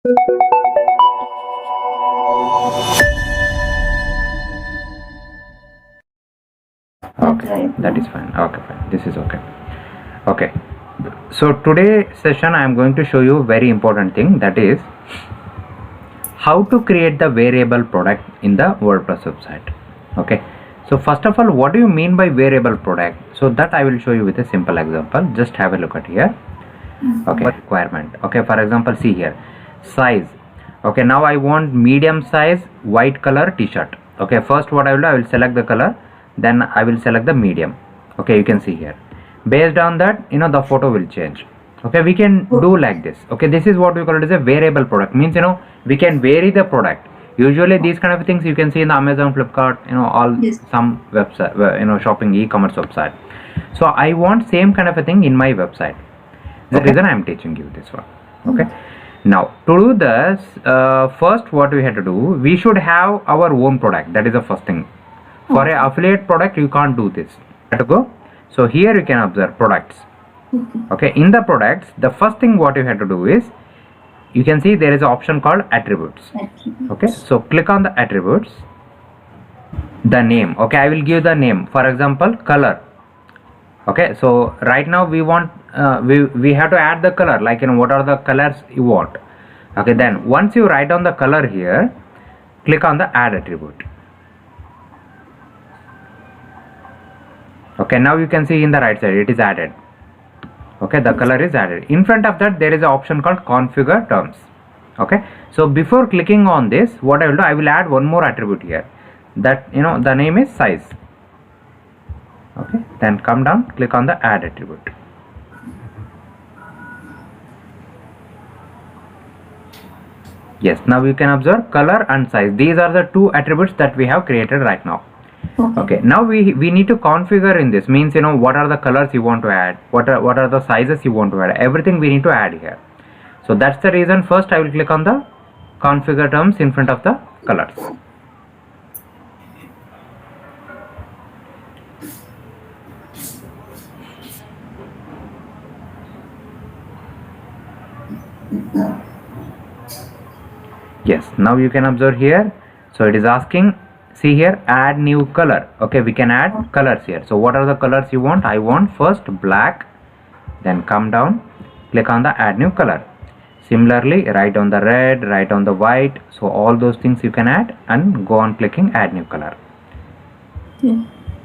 Okay, that is fine. Okay, fine. This is okay. Okay. So today session I am going to show you very important thing, that is how to create the variable product in the WordPress website. Okay. So first of all, what do you mean by variable product? So that I will show you with a simple example. Just have a look at here. Okay, requirement. Okay, for example, see here, size. Okay, now I want medium size white color t-shirt. Okay, first what I will do, I will select the color, then I will select the medium. Okay, you can see here, based on that, the photo will change. Okay, we can do like this. Okay, this is what we call it as a variable product. Means we can vary the product. Usually these kind of things you can see in the Amazon, Flipkart, all some website, shopping e-commerce website. So I want same kind of a thing in my website. The reason I am teaching you this one. Okay. Now to do this, first what we have to do, we should have our own product. That is the first thing. For an affiliate product, you can't do this. Have to go. So here you can observe products. Okay. In the products, the first thing what you have to do is, you can see there is an option called attributes. Okay. So click on the attributes. The name. Okay. I will give the name. For example, color. Okay, so right now we want we have to add the color, like what are the colors you want. Okay, then once you write down the color here, click on the add attribute. Okay, now you can see in the right side it is added. Okay, the color is added. In front of that there is an option called configure terms. Okay, so before clicking on this, what I will do, I will add one more attribute here, that the name is size. Okay, then come down, click on the add attribute. Yes, now you can observe color and size. These are the two attributes that we have created right now. Okay, now we need to configure in this. Means what are the colors you want to add, what are the sizes you want to add, everything we need to add here. So that's the reason first I will click on the configure terms in front of the colors. Yes, now you can observe here. So it is asking, see here, add new color. Okay, we can add colors here. So what are the colors you want? I want first black, then come down, click on the add new color. Similarly, write on the red, write on the white. So all those things you can add and go on clicking add new color.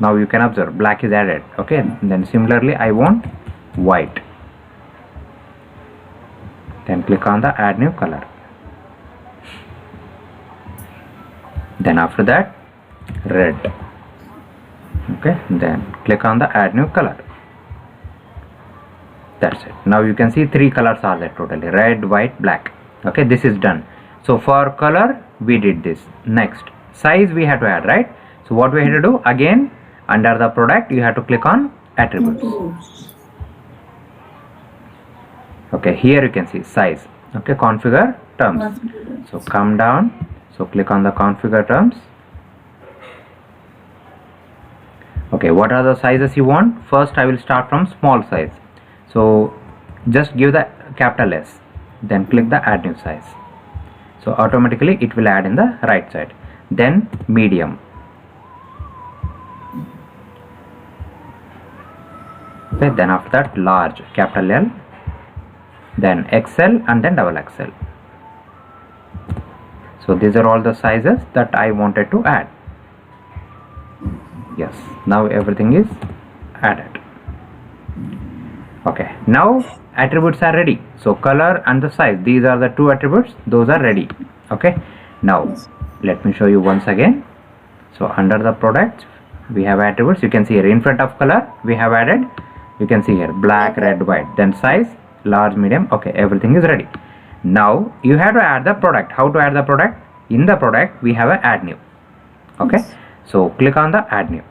Now you can observe black is added. Okay, then similarly I want white, then click on the add new color. Then after that red. Okay, then click on the add new color. That's it. Now you can see three colors are there totally, red, white, black. Okay, this is done. So for color we did this. Next, size we have to add, right? So what we have to do, again under the product you have to click on attributes. Okay, here you can see size. Okay, configure terms. So come down, so click on the configure terms. Okay, what are the sizes you want? First I will start from small size. So just give the capital S, then click the add new size. So automatically it will add in the right side. Then medium. Okay, then after that large, capital L, then XL and then double XL. So these are all the sizes that I wanted to add. Yes, now everything is added. Okay, now attributes are ready. So color and the size, these are the two attributes, those are ready. Okay, now let me show you once again. So under the products we have attributes. You can see here in front of color we have added, you can see here black, red, white, then size large, medium. Okay, everything is ready. Now you have to add the product. How to add the product? In the product we have a add new. Okay, so click on the add new.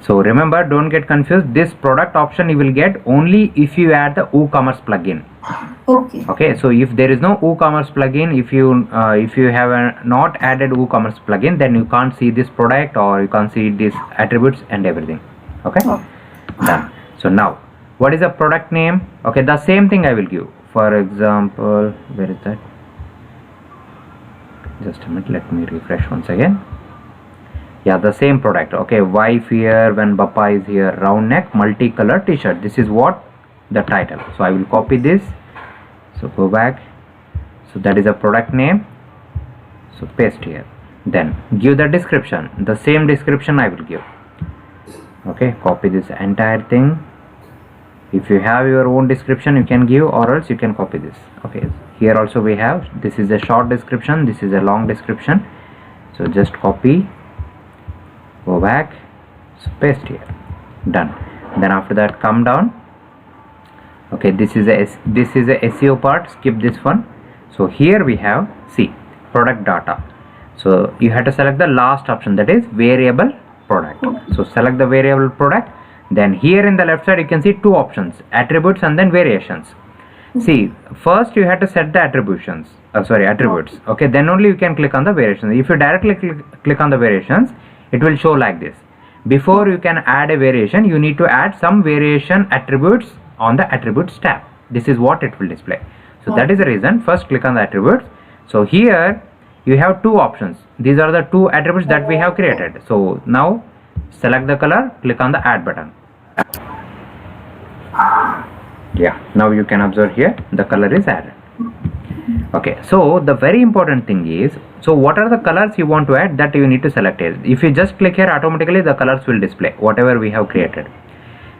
So remember, don't get confused, this product option you will get only if you add the WooCommerce plugin. Okay, so if there is no WooCommerce plugin, if you have not added WooCommerce plugin, then you can't see this product or you can't see these attributes and everything. Okay, done. So now What is the product name? Okay, the same thing I will give. For example, where is that? Just a minute, let me refresh once again. Yeah, the same product. Okay, wife here when Bappa is here, round neck, multicolor t-shirt. This is what the title. So I will copy this. So go back. So that is a product name. So paste here. Then give the description. The same description I will give. Okay, copy this entire thing. If you have your own description, you can give, or else you can copy this. Okay, here also we have, this is a short description, this is a long description. So just copy, go back, so paste here, done. Then after that come down. Okay, this is a SEO part, skip this one. So here we have, see, product data. So you have to select the last option, that is variable product. So select the variable product. Then here in the left side you can see two options, attributes and then variations. See, first you have to set the attributions, attributes. Okay, then only you can click on the variations. If you directly click on the variations, it will show like this. Before you can add a variation, you need to add some variation attributes on the attributes tab. This is what it will display. So that is the reason, first click on the attributes. So here you have two options. These are the two attributes that we have created. So now select the color, click on the add button. Yeah, now you can observe here the color is added. Okay, so the very important thing is, so what are the colors you want to add, that you need to select it. If you just click here, automatically the colors will display whatever we have created.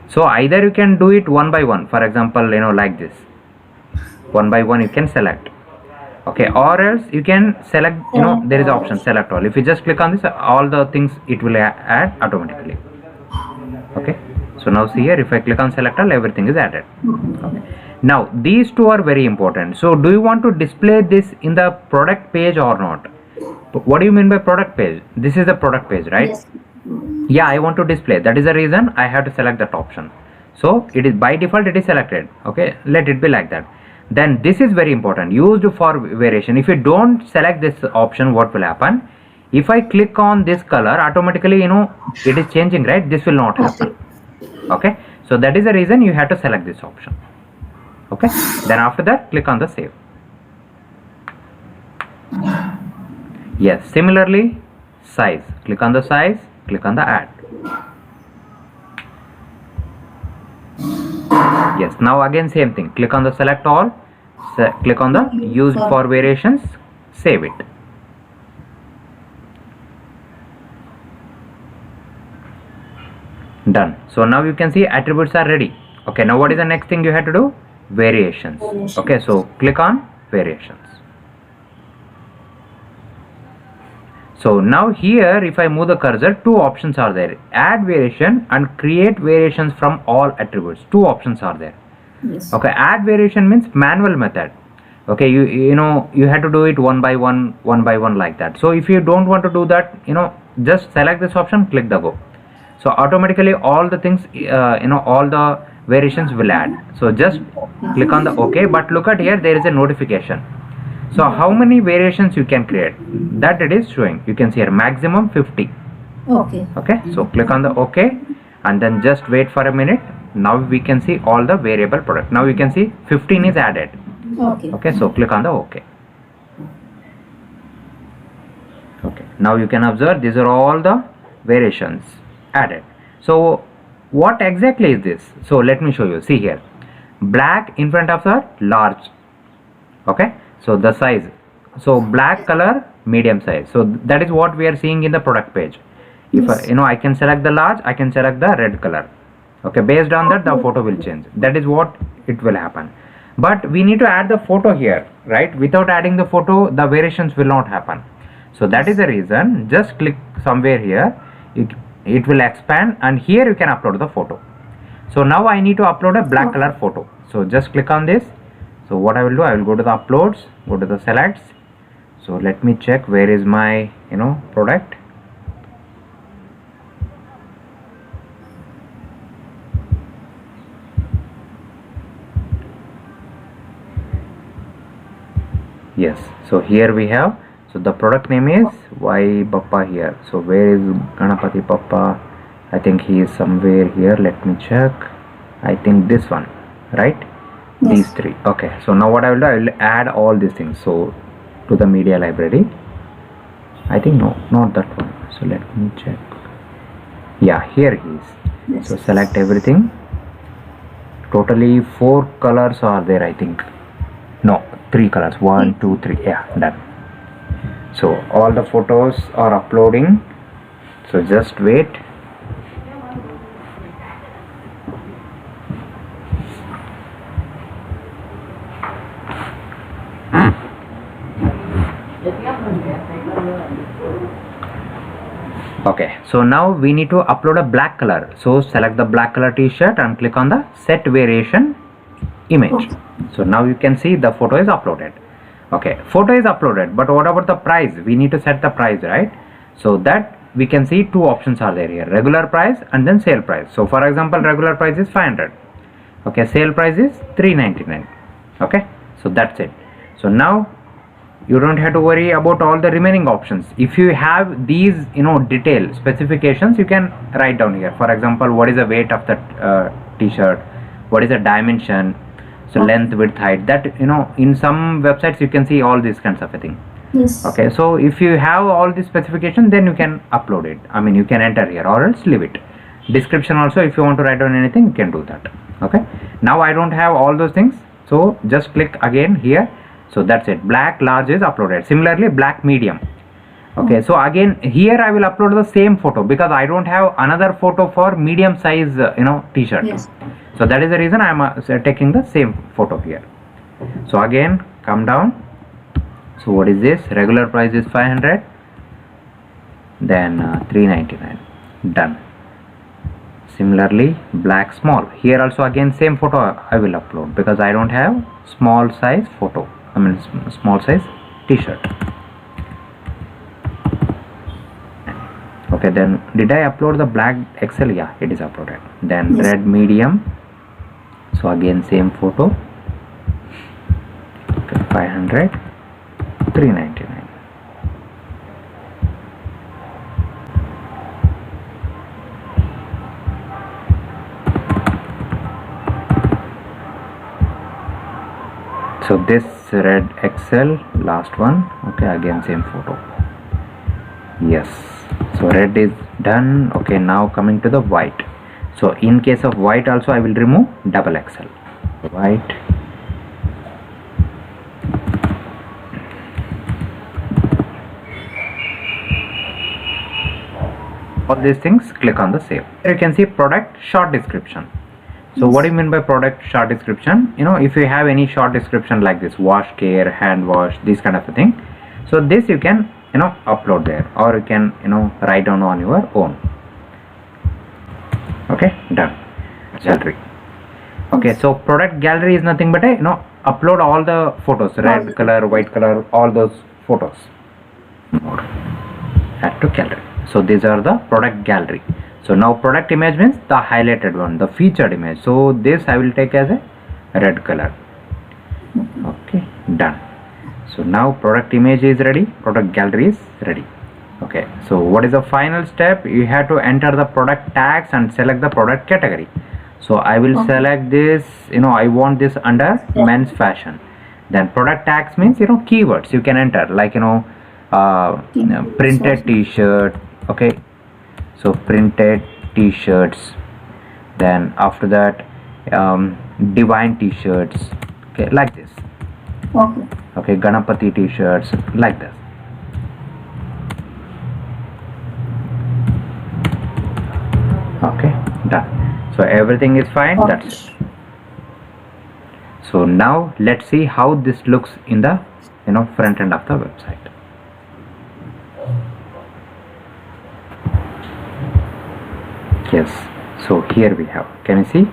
So either you can do it one by one, for example, like this, one by one you can select. Okay, or else you can select, there is option select all. If you just click on this, all the things it will add automatically. Okay, so now see here, if I click on select all, everything is added. Okay. Now these two are very important. So do you want to display this in the product page or not? What do you mean by product page? This is the product page, right? Yes. Yeah, I want to display. That is the reason I have to select that option. So it is by default it is selected. Okay, let it be like that. Then this is very important, used for variation. If you don't select this option, what will happen? If I click on this color, automatically it is changing, right? This will not happen. Okay, so that is the reason you have to select this option. Okay, then after that click on the save. Yes, similarly size, click on the size, click on the add. Yes, now again same thing, click on the select all, click on the used for variations, save it. Done. So now you can see attributes are ready. Okay, now what is the next thing you have to do? Variations. Okay, so click on variations. So now here if I move the cursor, two options are there, add variation and create variations from all attributes. Two options are there. Yes. Okay, add variation means manual method. Okay, you have to do it one by one like that. So if you don't want to do that, just select this option, click the go. So automatically all the things, all the variations will add. So just click on the OK, but look at here, there is a notification. So how many variations you can create, that it is showing. You can see here maximum 50. Okay. Okay, so click on the OK and then just wait for a minute. Now we can see all the variable product. Now you can see 15 is added. Okay. Okay, so click on the OK. Okay, now you can observe these are all the variations added. So what exactly is this? So let me show you. See here, black in front of the large. Okay, so the size, so black color, medium size. So that is what we are seeing in the product page. If Yes. I can select the large, I can select the red color. Okay, based on that the photo will change. That is what it will happen. But we need to add the photo here, right? Without adding the photo, the variations will not happen. So that is the reason, just click somewhere here, it will expand and here you can upload the photo. So now I need to upload a black color photo. So just click on this. So what I will do, I will go to the uploads, go to the selects. So let me check where is my product. Yes, so here we have, so the product name is Y Bappa here. So where is Ganapati Bappa? I think he is somewhere here. Let me check. I think this one, right? Yes. These three. Okay, so now what I will do, I will add all these things. So to the media library, I think no, not that one. So let me check. Yeah, here he is. Yes. So select everything. Totally 4 colors are there, I think. No, 3 colors. 1, 2, 3. Yeah, done. So all the photos are uploading. So just wait. Okay, so now we need to upload a black color. So select the black color t-shirt and click on the set variation image. Okay. So now you can see the photo is uploaded. Okay, photo is uploaded, but what about the price? We need to set the price, right? So that we can see 2 options are there here, regular price and then sale price. So for example, regular price is 500. Okay, sale price is 399. Okay, so that's it. So now you don't have to worry about all the remaining options. If you have these detail specifications, you can write down here. For example, what is the weight of the t-shirt, what is the dimension, so length, width, height, that in some websites you can see all these kinds of a thing. Yes. Okay, so if you have all the specifications, then you can upload it. I mean, you can enter here or else leave it. Description also, if you want to write down anything, you can do that. Okay, now I don't have all those things, so just click again here. So that's it, black large is uploaded. Similarly, black medium. Okay, so again here I will upload the same photo because I don't have another photo for medium size t-shirt. Yes. So that is the reason I am taking the same photo here. So again come down. So what is this? Regular price is 500, then 399. Done. Similarly, black small. Here also again same photo I will upload because I don't have small size photo. I mean small size t-shirt. Okay, then did I upload the black XL? Yeah, it is uploaded. Then Yes. red medium. So again same photo. Okay, 500, 399. So this red XL, last one. Okay, again same photo. Yes, so red is done. Okay, now coming to the white. So in case of white also I will remove double XL. White. All these things, click on the save. Here you can see product short description. So what do you mean by product short description? If you have any short description like this, wash care, hand wash, this kind of a thing, so this you can upload there, or you can write down on your own. Okay, done. Gallery. Okay, so product gallery is nothing but upload all the photos, red color, white color, all those photos. Add to gallery. So these are the product gallery. So now product image means the highlighted one, the featured image. So this I will take as a red color. Okay, done. So now product image is ready, product gallery is ready. Okay, so what is the final step? You have to enter the product tags and select the product category. So I will select this, I want this under men's fashion. Then product tags means keywords you can enter, like printed t-shirt. Okay, so printed t-shirts, then after that divine t-shirts. Okay, like this. Okay, Ganapati t-shirts, like this. Okay, done. So everything is fine. That's it. So now let's see how this looks in the front end of the website. Yes, so here we have, can you see?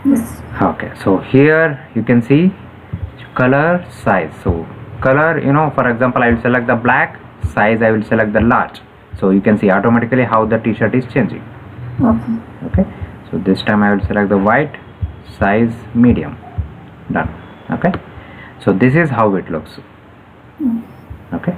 Yes. Okay, so here you can see color, size. So color, for example, I will select the black, size I will select the large. So you can see automatically how the t-shirt is changing. Okay, so this time I will select the white, size medium. Done. Okay, so this is how it looks. Okay.